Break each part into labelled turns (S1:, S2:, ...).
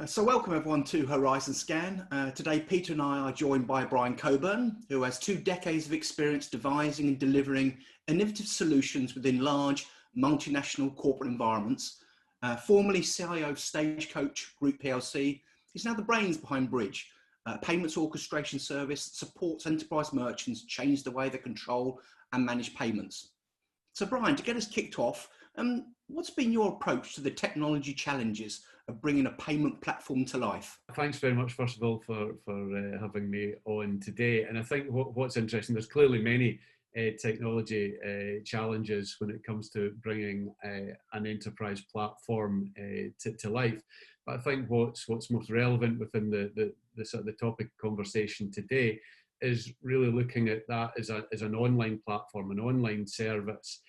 S1: So welcome everyone to Horizon Scan. Today Peter and I are joined by Brian Coburn, who has 2 decades of experience devising and delivering innovative solutions within large multinational corporate environments. Formerly CIO of Stagecoach Group PLC, he's now the brains behind Bridge, a payments orchestration service that supports enterprise merchants change the way they control and manage payments. So Brian, to get us kicked off, what's been your approach to the technology challenges of bringing a payment platform to life?
S2: Thanks very much, first of all, for having me on today. And I think what's interesting, there's clearly many technology challenges when it comes to bringing an enterprise platform to life. But I think what's most relevant within the sort of the topic conversation today is really looking at that as an online platform, an online service.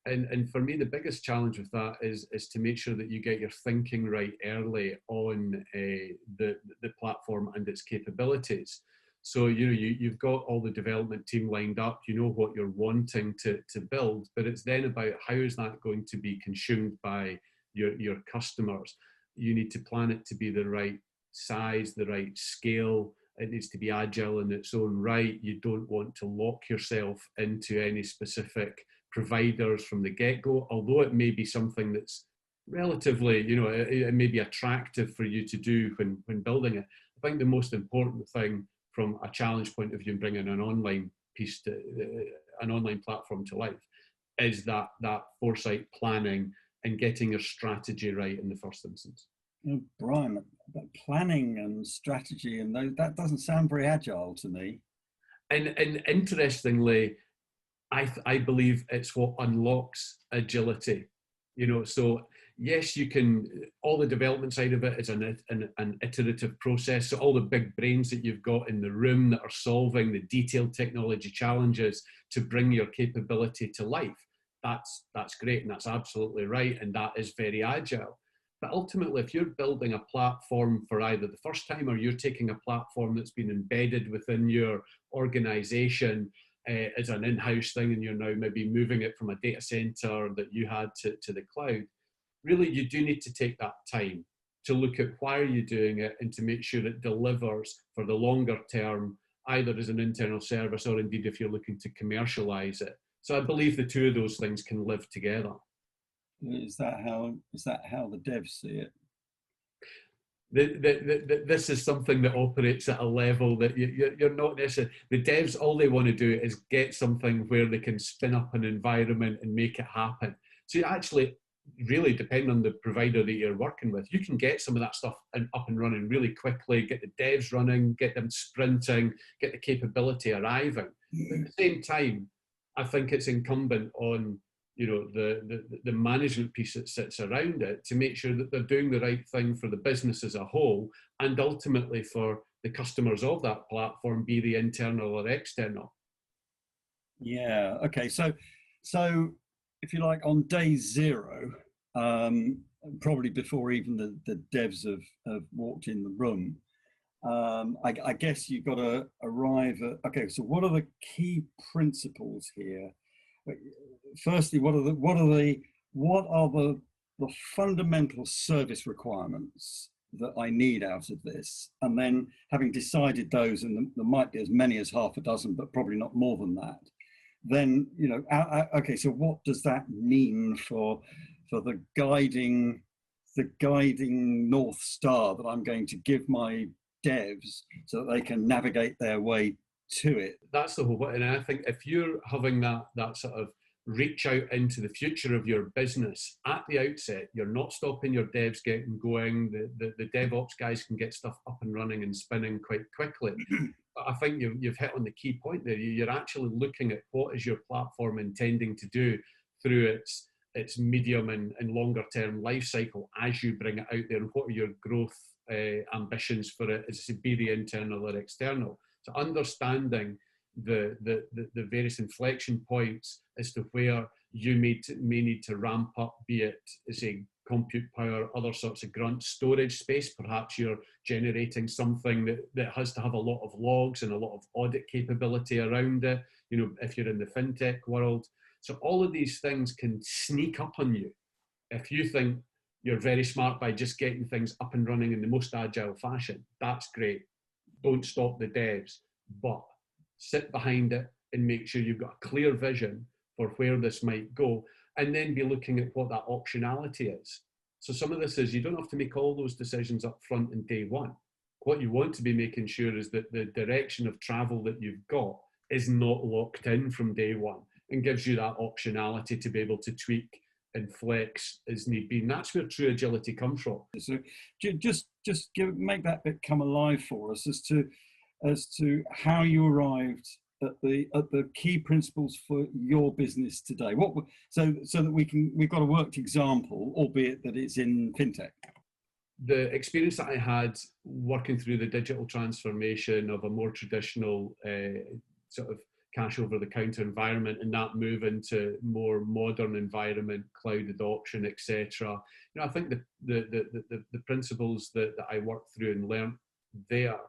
S2: And for me, the biggest challenge with that is to make sure that you get your thinking right early on the platform and its capabilities. So you've got all the development team lined up, you know what you're wanting to build, but it's then about how is that going to be consumed by your customers. You need to plan it to be the right size, the right scale. It needs to be agile in its own right. You don't want to lock yourself into any specific providers from the get-go, although it may be something that's relatively, it may be attractive for you to do when building it. I think the most important thing from a challenge point of view in bringing an online piece to an online platform to life is that foresight planning and getting your strategy right in the first instance.
S3: Brian, planning and strategy and that doesn't sound very agile to me.
S2: And interestingly, I believe it's what unlocks agility. So yes, you can, all the development side of it is an iterative process. So all the big brains that you've got in the room that are solving the detailed technology challenges to bring your capability to life, that's great and that's absolutely right, and that is very agile. But ultimately, if you're building a platform for either the first time or you're taking a platform that's been embedded within your organization as an in-house thing, and you're now maybe moving it from a data center that you had to the cloud, really you do need to take that time to look at why are you doing it and to make sure it delivers for the longer term, either as an internal service or indeed if you're looking to commercialize it. So I believe the two of those things can live together.
S3: Is that how the devs see it?
S2: This is something that operates at a level that you're not necessarily, the devs, all they want to do is get something where they can spin up an environment and make it happen. So you actually really depend on the provider that you're working with. You can get some of that stuff up and running really quickly, get the devs running, get them sprinting, get the capability arriving. But at the same time, I think it's incumbent on the management piece that sits around it to make sure that they're doing the right thing for the business as a whole and ultimately for the customers of that platform, be they internal or external.
S3: Yeah, okay. So if you like, on day zero, probably before even the devs have walked in the room, I guess you've got to arrive at, okay, so what are the key principles here? Firstly, what are the fundamental service requirements that I need out of this? And then having decided those, and there might be as many as half a dozen, but probably not more than that, then, okay, so what does that mean for the guiding North Star that I'm going to give my devs so that they can navigate their way to it?
S2: That's the whole, and I think if you're having that sort of reach out into the future of your business at the outset, you're not stopping your devs getting going. The DevOps guys can get stuff up and running and spinning quite quickly. But I think you've hit on the key point there. You're actually looking at what is your platform intending to do through its medium and longer term life cycle as you bring it out there, and what are your growth ambitions for it, as it be the internal or external. So understanding the various inflection points as to where you may need to ramp up, be it, say, compute power, other sorts of grunt storage space. Perhaps you're generating something that has to have a lot of logs and a lot of audit capability around it, if you're in the fintech world. So all of these things can sneak up on you if you think, you're very smart by just getting things up and running in the most agile fashion. That's great. Don't stop the devs, but sit behind it and make sure you've got a clear vision for where this might go, and then be looking at what that optionality is. So some of this is, you don't have to make all those decisions up front in day one. What you want to be making sure is that the direction of travel that you've got is not locked in from day one, and gives you that optionality to be able to tweak and flex as need be. And that's where true agility comes from.
S3: So just make that bit come alive for us as to how you arrived at the key principles for your business today. So that we've got a worked example, albeit that it's in fintech.
S2: The experience that I had working through the digital transformation of a more traditional sort of cash over the counter environment, and that move into more modern environment, cloud adoption, etc. I think the principles that I worked through and learned there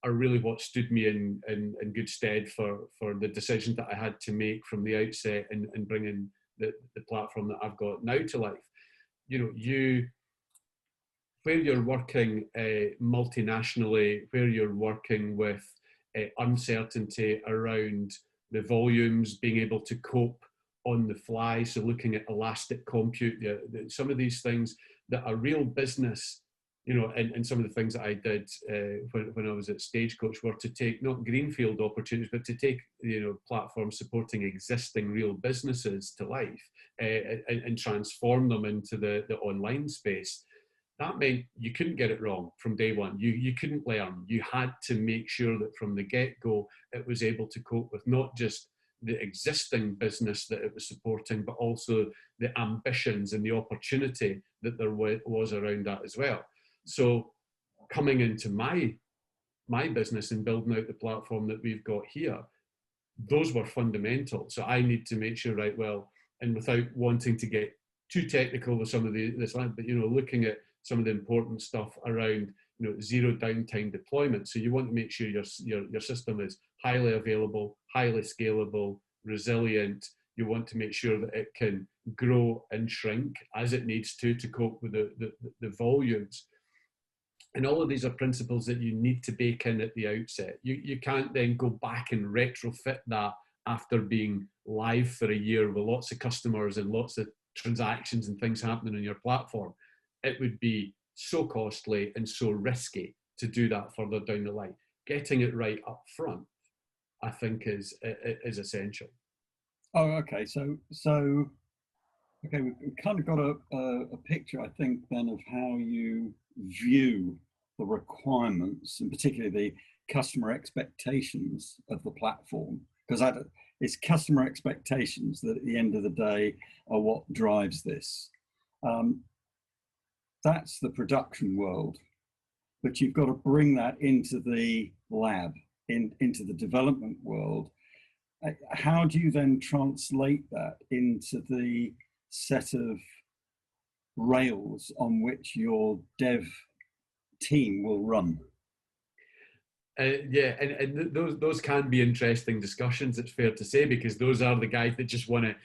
S2: are really what stood me in good stead for the decisions that I had to make from the outset and bringing the platform that I've got now to life. Where you're working multinationally, where you're working with uncertainty around the volumes, being able to cope on the fly, so looking at elastic compute, some of these things that are real business, and some of the things that I did when I was at Stagecoach were to take not greenfield opportunities, but to take platforms supporting existing real businesses to life and transform them into the online space. That meant you couldn't get it wrong from day one. You couldn't learn. You had to make sure that from the get-go, it was able to cope with not just the existing business that it was supporting, but also the ambitions and the opportunity that there was around that as well. So coming into my business and building out the platform that we've got here, those were fundamental. So I need to make sure, right, well, and without wanting to get too technical with some of this, but looking at some of the important stuff around zero downtime deployment. So you want to make sure your system is highly available, highly scalable, resilient. You want to make sure that it can grow and shrink as it needs to cope with the volumes. And all of these are principles that you need to bake in at the outset. You can't then go back and retrofit that after being live for a year with lots of customers and lots of transactions and things happening on your platform. It would be so costly and so risky to do that further down the line. Getting it right up front, I think, is essential.
S3: Oh, okay. So okay, we've kind of got a picture, I think, then of how you view the requirements, and particularly the customer expectations of the platform, because it's customer expectations that at the end of the day are what drives this. That's the production world, but you've got to bring that into the lab, into the development world. How do you then translate that into the set of rails on which your dev team will run?
S2: Yeah, and those can be interesting discussions, it's fair to say, because those are the guys that just want to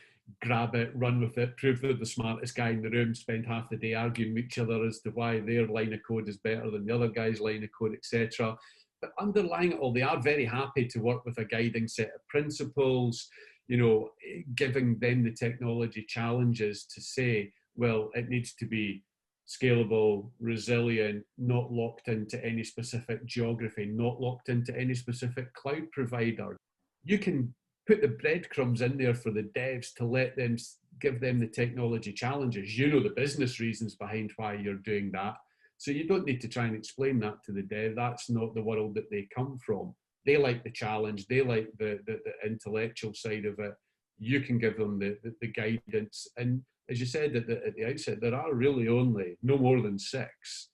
S2: grab it, run with it, prove they're the smartest guy in the room, spend half the day arguing with each other as to why their line of code is better than the other guy's line of code, etc. But underlying it all, they are very happy to work with a guiding set of principles, giving them the technology challenges to say, well, it needs to be scalable, resilient, not locked into any specific geography, not locked into any specific cloud provider. You can put the breadcrumbs in there for the devs to let them, give them the technology challenges. The business reasons behind why you're doing that. So you don't need to try and explain that to the dev. That's not the world that they come from. They like the challenge. They like the intellectual side of it. You can give them the guidance. And as you said at the outset, there are really only no more than 6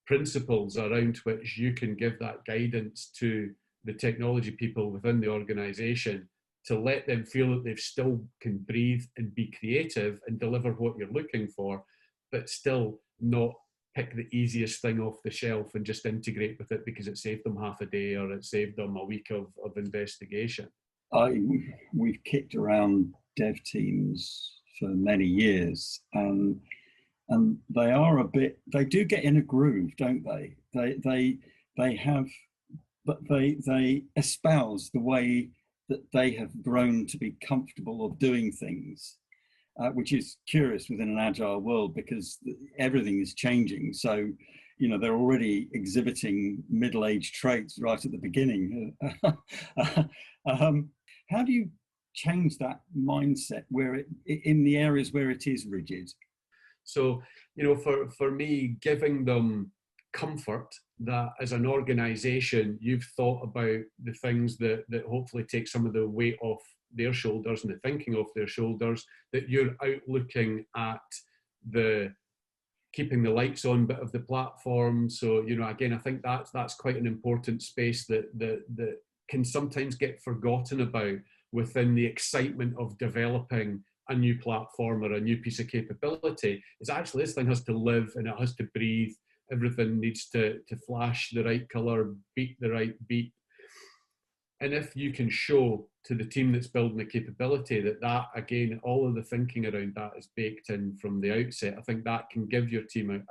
S2: principles around which you can give that guidance to the technology people within the organization to let them feel that they still can breathe and be creative and deliver what you're looking for, but still not pick the easiest thing off the shelf and just integrate with it because it saved them half a day or it saved them a week of investigation.
S3: We've kicked around dev teams for many years, and and they are a bit. They do get in a groove, don't they? They have, but they espouse the way that they have grown to be comfortable of doing things, which is curious within an agile world because everything is changing. So, you know, they're already exhibiting middle-aged traits right at the beginning. How do you change that mindset where in the areas where it is rigid?
S2: So, you know, for me, giving them comfort that as an organization, you've thought about the things that hopefully take some of the weight off their shoulders and the thinking off their shoulders, that you're out looking at the keeping the lights on bit of the platform. So, you know, again, I think that's quite an important space that can sometimes get forgotten about within the excitement of developing a new platform or a new piece of capability. Is actually this thing has to live and it has to breathe. Everything needs to flash the right color, beat the right beat. And if you can show to the team that's building the capability that again, all of the thinking around that is baked in from the outset, I think that can give your team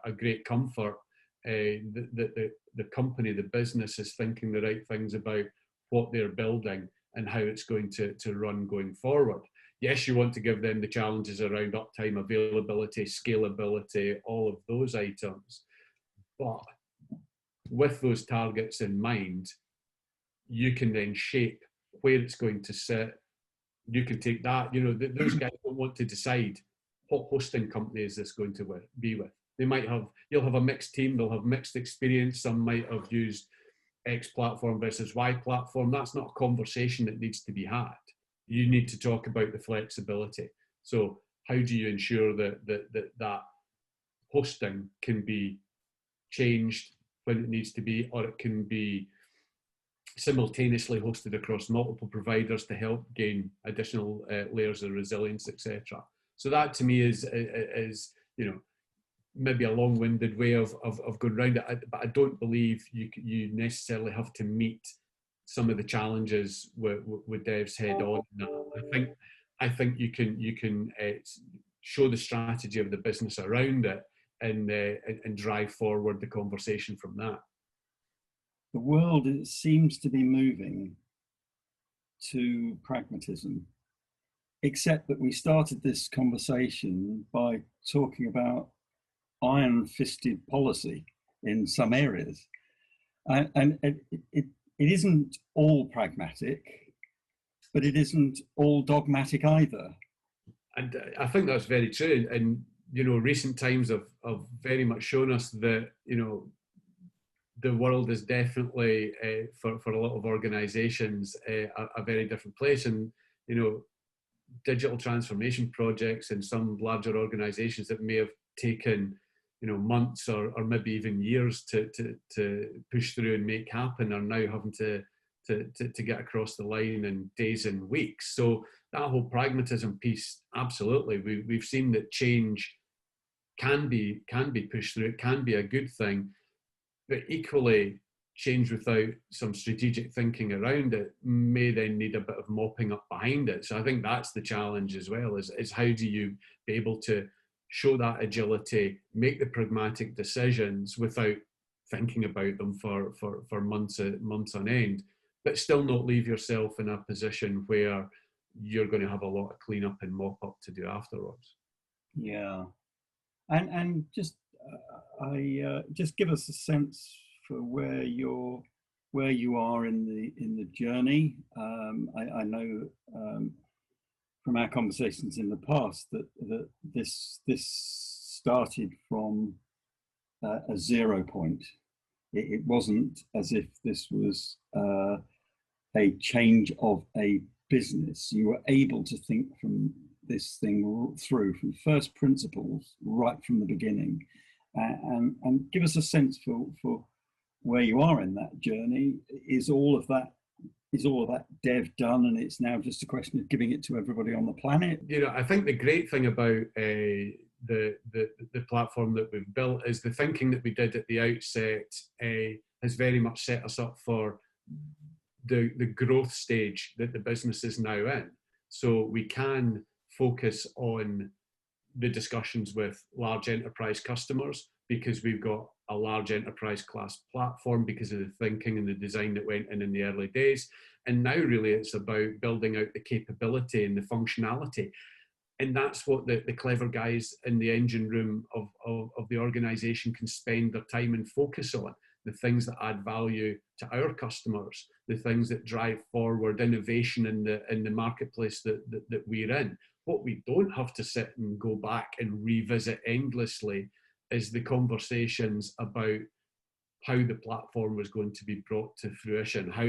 S2: a great comfort that the company, the business is thinking the right things about what they're building and how it's going to run going forward. Yes, you want to give them the challenges around uptime, availability, scalability, all of those items. But with those targets in mind, you can then shape where it's going to sit. You can take that, you know, those guys don't want to decide what hosting company is this going to be with. They might have, you'll have a mixed team, they'll have mixed experience. Some might have used X platform versus Y platform. That's not a conversation that needs to be had. You need to talk about the flexibility. So how do you ensure that hosting can be changed when it needs to be, or it can be simultaneously hosted across multiple providers to help gain additional layers of resilience, etc. So that to me is you know, maybe a long-winded way of going around it, but I don't believe you necessarily have to meet some of the challenges with devs head on. I think you can show the strategy of the business around it and drive forward the conversation from that.
S3: The world seems to be moving to pragmatism, except that we started this conversation by talking about iron-fisted policy in some areas. And it isn't all pragmatic, but it isn't all dogmatic either.
S2: And I think that's very true. And, you know, recent times have very much shown us that, you know, the world is definitely, for a lot of organizations, a very different place. And, you know, digital transformation projects in some larger organizations that may have taken, you know, months or maybe even years to push through and make happen are now having to get across the line in days and weeks. So that whole pragmatism piece, absolutely. We've seen that change can be pushed through. It can be a good thing. But equally, change without some strategic thinking around it may then need a bit of mopping up behind it. So I think that's the challenge as well, is how do you be able to show that agility, make the pragmatic decisions without thinking about them for months on end, but still not leave yourself in a position where you're going to have a lot of cleanup and mop up to do afterwards.
S3: Yeah, and just just give us a sense for where you are in the journey. I know from our conversations in the past that this started from a 0 point. It wasn't as if this was a change of a business. You were able to think from this thing through from first principles right from the beginning, and give us a sense for where you are in that journey. Is all of that dev done and it's now just a question of giving it to everybody on the planet?
S2: You know, I think the great thing about the platform that we've built is the thinking that we did at the outset has very much set us up for the growth stage that the business is now in. So we can focus on the discussions with large enterprise customers, because we've got a large enterprise class platform because of the thinking and the design that went in the early days. And now really it's about building out the capability and the functionality. And that's what the clever guys in the engine room of the organization can spend their time and focus on. The things that add value to our customers, the things that drive forward innovation in the marketplace that we're in. What we don't have to sit and go back and revisit endlessly is the conversations about how the platform was going to be brought to fruition, how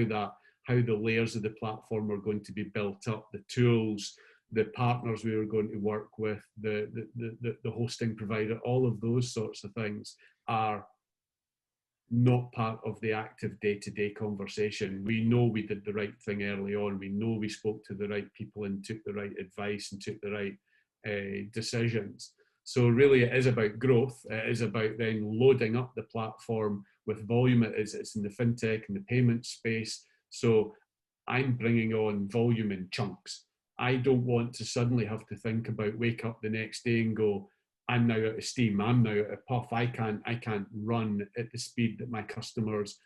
S2: the layers of the platform were going to be built up, the tools, the partners we were going to work with, the hosting provider. All of those sorts of things are not part of the active day-to-day conversation. We know we did the right thing early on. We know we spoke to the right people and took the right advice and took the right decisions. So really it is about growth. It is about then loading up the platform with volume. It's in the fintech and the payment space. So I'm bringing on volume in chunks. I don't want to suddenly have to think about wake up the next day and go, I'm now out of steam, I'm now out of puff, I can't run at the speed that my customers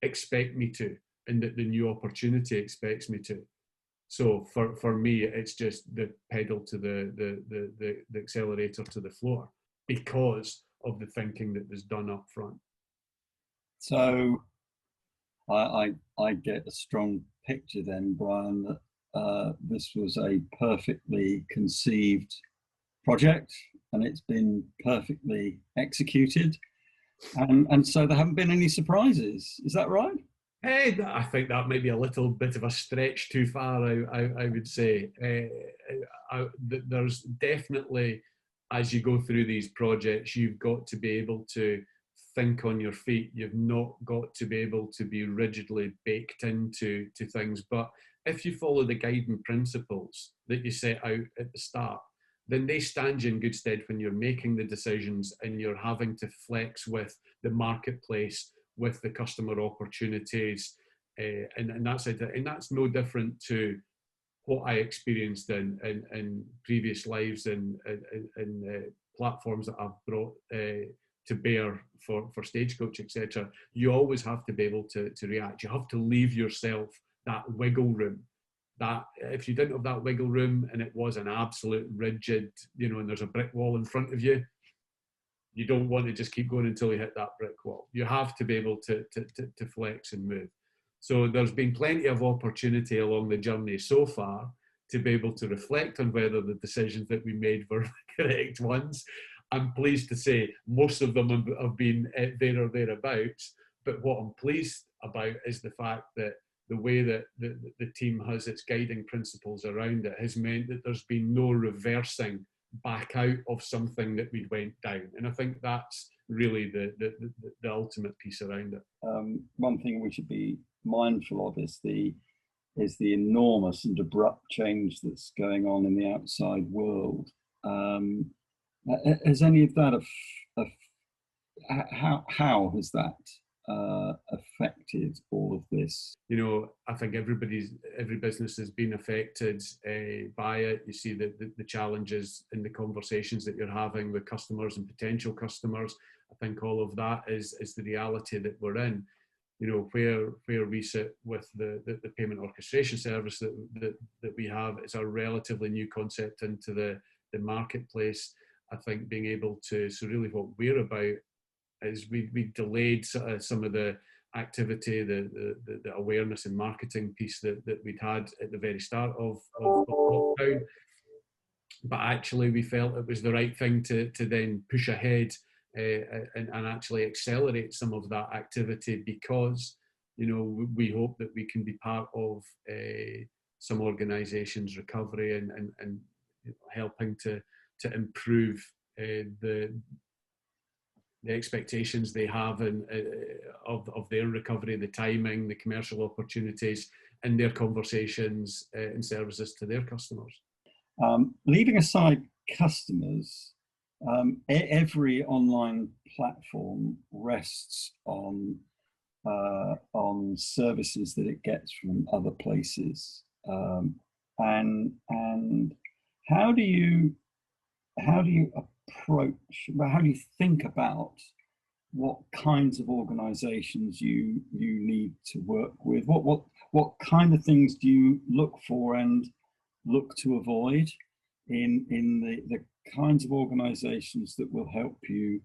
S2: expect me to and that the new opportunity expects me to. So for me, it's just the pedal to the accelerator to the floor because of the thinking that was done up front.
S3: So I get a strong picture then, Brian, that this was a perfectly conceived project and it's been perfectly executed. And so there haven't been any surprises. Is that right?
S2: I think that might be a little bit of a stretch too far, I would say. There's definitely, as you go through these projects, you've got to be able to think on your feet. You've not got to be able to be rigidly baked into things. But if you follow the guiding principles that you set out at the start, then they stand you in good stead when you're making the decisions and you're having to flex with the marketplace, with the customer opportunities, and that's it. And that's no different to what I experienced in previous lives and platforms that I've brought to bear for Stagecoach, etc. You always have to be able to react. You have to leave yourself that wiggle room. That if you didn't have that wiggle room and it was an absolute rigid, and there's a brick wall in front of you, you don't want to just keep going until you hit that brick wall. You have to be able to flex and move. So there's been plenty of opportunity along the journey so far to be able to reflect on whether the decisions that we made were the correct ones. I'm pleased to say most of them have been there or thereabouts. But what I'm pleased about is the fact that the way that the team has its guiding principles around it has meant that there's been no reversing back out of something that we went down. And I think that's really the ultimate piece around it.
S3: One thing we should be mindful of is the enormous and abrupt change that's going on in the outside world. Has any of that, how has that affected all of this?
S2: I think every business has been affected by it. You see the challenges in the conversations that you're having with customers and potential customers. I think all of that is the reality that we're in. Where we sit with the payment orchestration service that we have, it's a relatively new concept into the marketplace. I think being able to, so really what we're about is we delayed some of the activity, the awareness and marketing piece that we'd had at the very start of lockdown. But actually we felt it was the right thing to then push ahead and actually accelerate some of that activity because, we hope that we can be part of some organisations' recovery and helping to improve the expectations they have of their recovery, the timing, the commercial opportunities, and their conversations and services to their customers.
S3: Leaving aside customers, every online platform rests on services that it gets from other places, and how do you how do you approach, well, how do you think about what kinds of organizations you need to work with? What kind of things do you look for and look to avoid in the kinds of organizations that will help you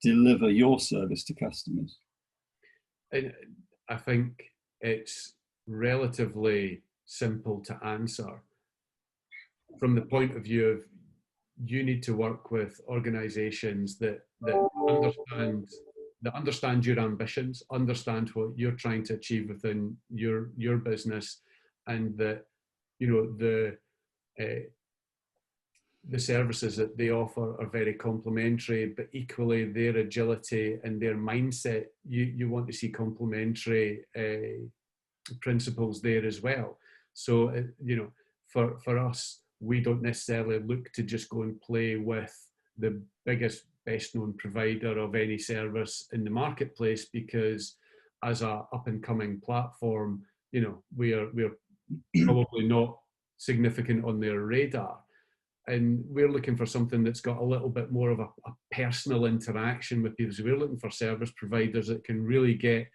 S3: deliver your service to customers?
S2: And I think it's relatively simple to answer from the point of view of you need to work with organizations that understand your ambitions, understand what you're trying to achieve within your business, and that, you know, the services that they offer are very complementary, but equally their agility and their mindset, you want to see complementary principles there as well. So, you know, for us, we don't necessarily look to just go and play with the biggest, best known provider of any service in the marketplace, because as a up and coming platform, you know, we're probably not significant on their radar. And we're looking for something that's got a little bit more of a personal interaction with people. So we're looking for service providers that can really get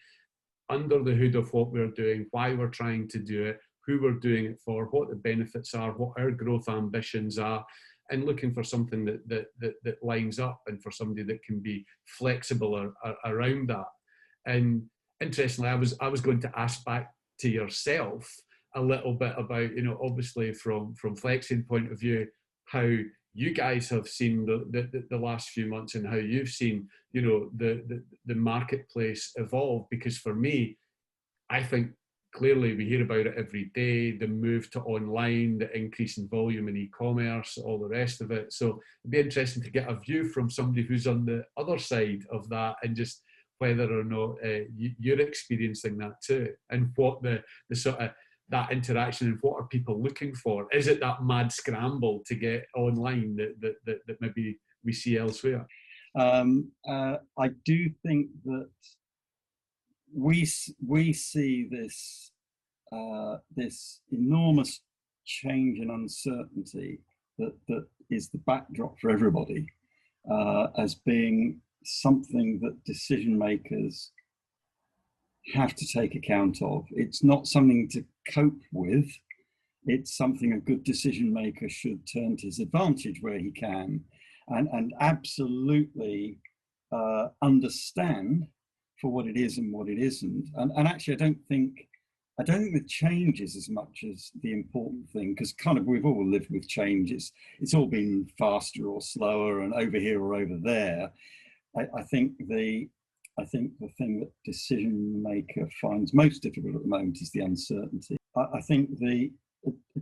S2: under the hood of what we're doing, why we're trying to do it, who we're doing it for, what the benefits are, what our growth ambitions are, and looking for something that lines up, and for somebody that can be flexible around that. And interestingly, I was going to ask back to yourself a little bit about, you know, obviously from Flexiion point of view, how you guys have seen the last few months, and how you've seen, you know, the marketplace evolve. Because for me, I think clearly we hear about it every day, the move to online, the increase in volume in e-commerce, all the rest of it. So it'd be interesting to get a view from somebody who's on the other side of that, and just whether or not you're experiencing that too, and what the sort of that interaction, and what are people looking for? Is it that mad scramble to get online that maybe we see elsewhere?
S3: I do think that we see this this enormous change and uncertainty that is the backdrop for everybody, as being something that decision makers have to take account of. It's not something to cope with. It's something a good decision maker should turn to his advantage where he can, and absolutely understand for what it is and what it isn't. And actually, I don't think the change is as much as the important thing, because kind of we've all lived with change. It's all been faster or slower, and over here or over there. I think the thing that decision maker finds most difficult at the moment is the uncertainty. I think the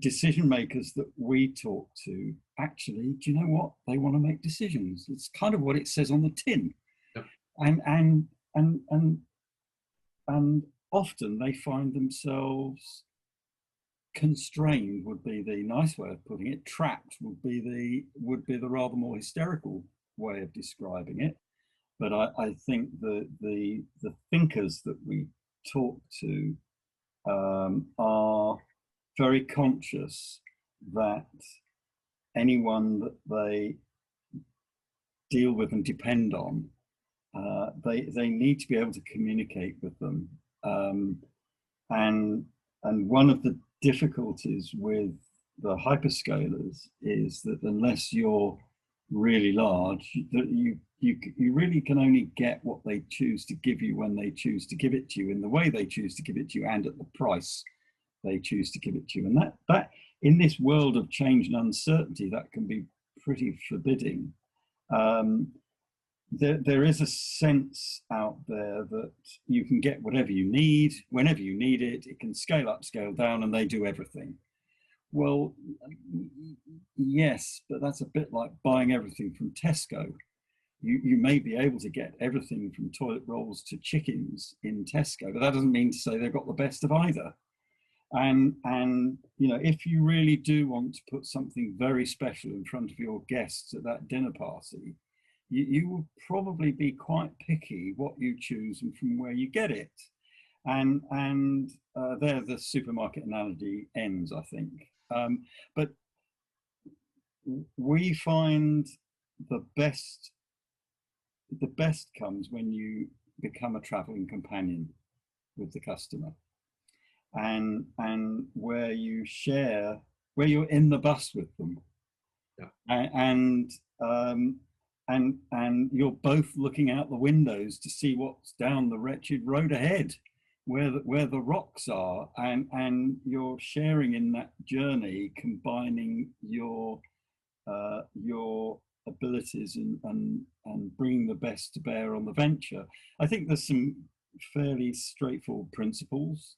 S3: decision makers that we talk to, actually, do you know what? They want to make decisions. It's kind of what it says on the tin. Yep. And often they find themselves constrained, would be the nice way of putting it. Trapped would be the rather more hysterical way of describing it. But I think the thinkers that we talk to are very conscious that anyone that they deal with and depend on, they need to be able to communicate with them. And one of the difficulties with the hyperscalers is that unless you're really large, that you really can only get what they choose to give you when they choose to give it to you, in the way they choose to give it to you, and at the price they choose to give it to you. And that in this world of change and uncertainty, that can be pretty forbidding. There is a sense out there that you can get whatever you need, whenever you need it. It can scale up, scale down, and they do everything. Well, yes, but that's a bit like buying everything from Tesco. You may be able to get everything from toilet rolls to chickens in Tesco, but that doesn't mean to say they've got the best of either. And you know, if you really do want to put something very special in front of your guests at that dinner party, you will probably be quite picky what you choose and from where you get it. And there the supermarket analogy ends, I think. But we find the best comes when you become a traveling companion with the customer, and where you share, where you're in the bus with them, and you're both looking out the windows to see what's down the wretched road ahead, where the rocks are, and you're sharing in that journey, combining your abilities and bringing the best to bear on the venture. I think there's some fairly straightforward principles.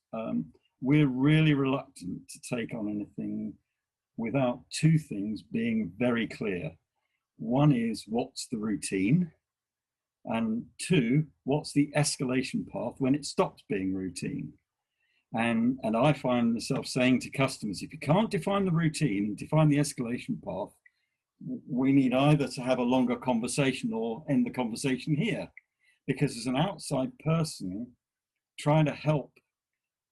S3: We're really reluctant to take on anything without two things being very clear. One is, what's the routine? And two, what's the escalation path when it stops being routine? And I find myself saying to customers, if you can't define the routine, define the escalation path, we need either to have a longer conversation or end the conversation here. Because as an outside person trying to help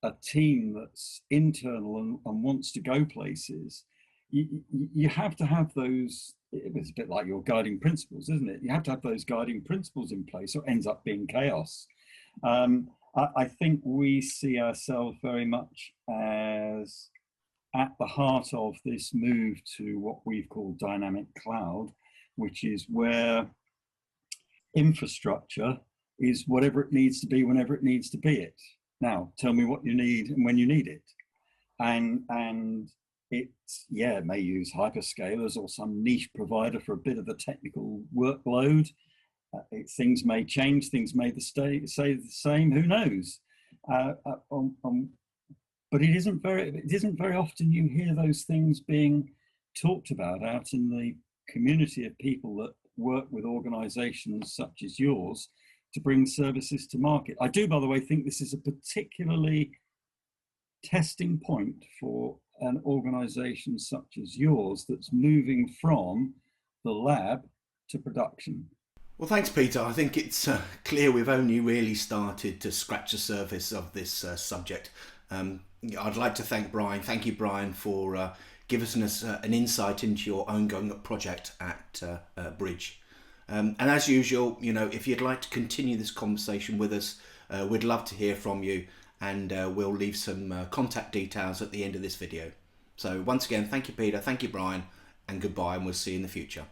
S3: a team that's internal and wants to go places, you have to have those. It's a bit like your guiding principles, isn't it? You have to have those guiding principles in place, or it ends up being chaos. I think we see ourselves very much as at the heart of this move to what we've called dynamic cloud, which is where infrastructure is whatever it needs to be whenever it needs to be it. Now, tell me what you need and when you need it. And it's, it may use hyperscalers or some niche provider for a bit of the technical workload. Things may change, things may stay the same, who knows? But it isn't very often you hear those things being talked about out in the community of people that work with organizations such as yours to bring services to market. I do, by the way, think this is a particularly testing point for an organization such as yours that's moving from the lab to production.
S1: Well, thanks, Peter. I think it's clear we've only really started to scratch the surface of this subject. I'd like to thank Brian. Thank you, Brian, for giving us an insight into your ongoing project at Bridge. And as usual, if you'd like to continue this conversation with us, we'd love to hear from you, and we'll leave some contact details at the end of this video. So once again, thank you, Peter. Thank you, Brian, and goodbye, and we'll see you in the future.